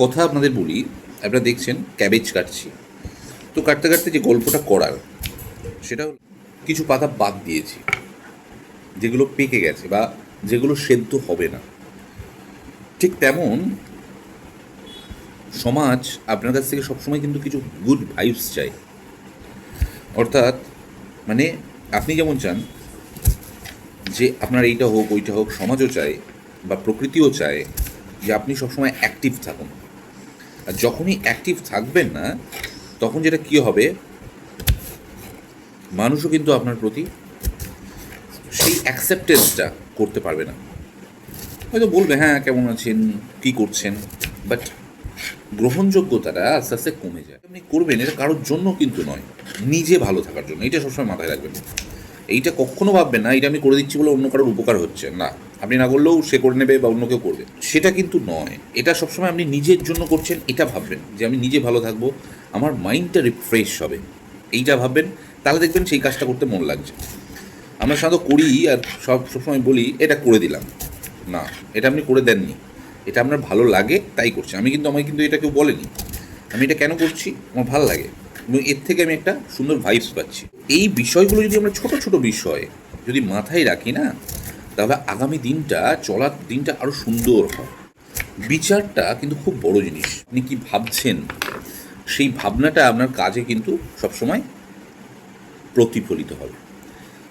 কথা আপনাদের বলি। আপনারা দেখছেন ক্যাবেজ কাটছি, তো কাটতে কাটতে যে গল্পটা করার সেটা হলো কিছু পাতা বাদ দিয়েছি যেগুলো পেকে গেছে বা যেগুলো সেদ্ধ হবে না। ঠিক তেমন সমাজ আপনার কাছ থেকে সবসময় কিন্তু কিছু গুড ভাইবস চাই। অর্থাৎ মানে আপনি যেমন চান যে আপনার এইটা হোক ওইটা হোক, সমাজও চায় বা প্রকৃতিও চায় যে আপনি সবসময় অ্যাক্টিভ থাকুন। আর যখনই অ্যাক্টিভ থাকবেন না, তখন যেটা কী হবে, মানুষও কিন্তু আপনার প্রতি সেই অ্যাকসেপ্টেন্সটা করতে পারবে না। হয়তো বলবে হ্যাঁ কেমন আছেন, কী করছেন, বাট গ্রহণযোগ্যতাটা আস্তে আস্তে কমে যায়। আপনি করবেন এটা কারোর জন্য কিন্তু নয়, নিজে ভালো থাকার জন্য। এটা সবসময় মাথায় রাখবেন। এইটা কখনো ভাববেন না এটা আমি করে দিচ্ছি বলে অন্য কারোর উপকার হচ্ছে না। আপনি না করলেও সে করে নেবে বা অন্য কেউ করবে, সেটা কিন্তু নয়। এটা সবসময় আপনি নিজের জন্য করছেন, এটা ভাববেন যে আমি নিজে ভালো থাকবো, আমার মাইন্ডটা রিফ্রেশ হবে, এইটা ভাববেন। তাহলে দেখবেন সেই কাজটা করতে মন লাগছে। আমরা সাধারণত করি আর সবসময় বলি এটা করে দিলাম, না, এটা আপনি করে দেননি, এটা আপনার ভালো লাগে তাই করছে। আমাকে কিন্তু এটা কেউ বলেনি, আমি এটা কেন করছি, আমার ভালো লাগে এবং এর থেকে আমি একটা সুন্দর ভাইবস পাচ্ছি। এই বিষয়গুলো যদি আমরা ছোট ছোট বিষয় যদি মাথায় রাখি না, তাহলে আগামী দিনটা চলার দিনটা আরও সুন্দর হয়। বিচারটা কিন্তু খুব বড় জিনিস। আপনি কি ভাবছেন সেই ভাবনাটা আপনার কাজে কিন্তু সবসময় প্রতিফলিত হবে।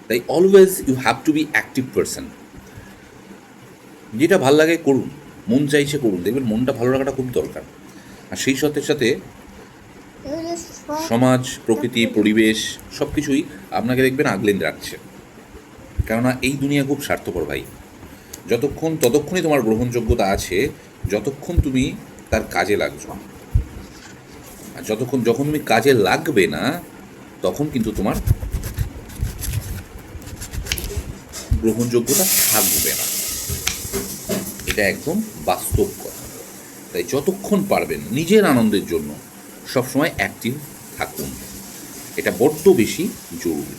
তাই always you have to be active person. যেটা ভাল লাগে করুন, মন চাইছে করুন, দেখবেন মনটা ভালো রাখাটা খুব দরকার। আর সেই সাথে সাথে সমাজ, প্রকৃতি, পরিবেশ সব কিছুই আপনাকে দেখবেন আগলে রাখছে। কেননা এই দুনিয়া খুব স্বার্থপর ভাই। ততক্ষণই তোমার গ্রহণযোগ্যতা আছে যতক্ষণ তুমি তার কাজে লাগছো। আর যখন তুমি কাজে লাগবে না, তখন কিন্তু তোমার গ্রহণযোগ্যতা থাকবে না। এটা একদম বাস্তব কথা। তাই যতক্ষণ পারবেন নিজের আনন্দের জন্য সবসময় অ্যাক্টিভ থাকুন, এটা বড্ড বেশি জরুরি।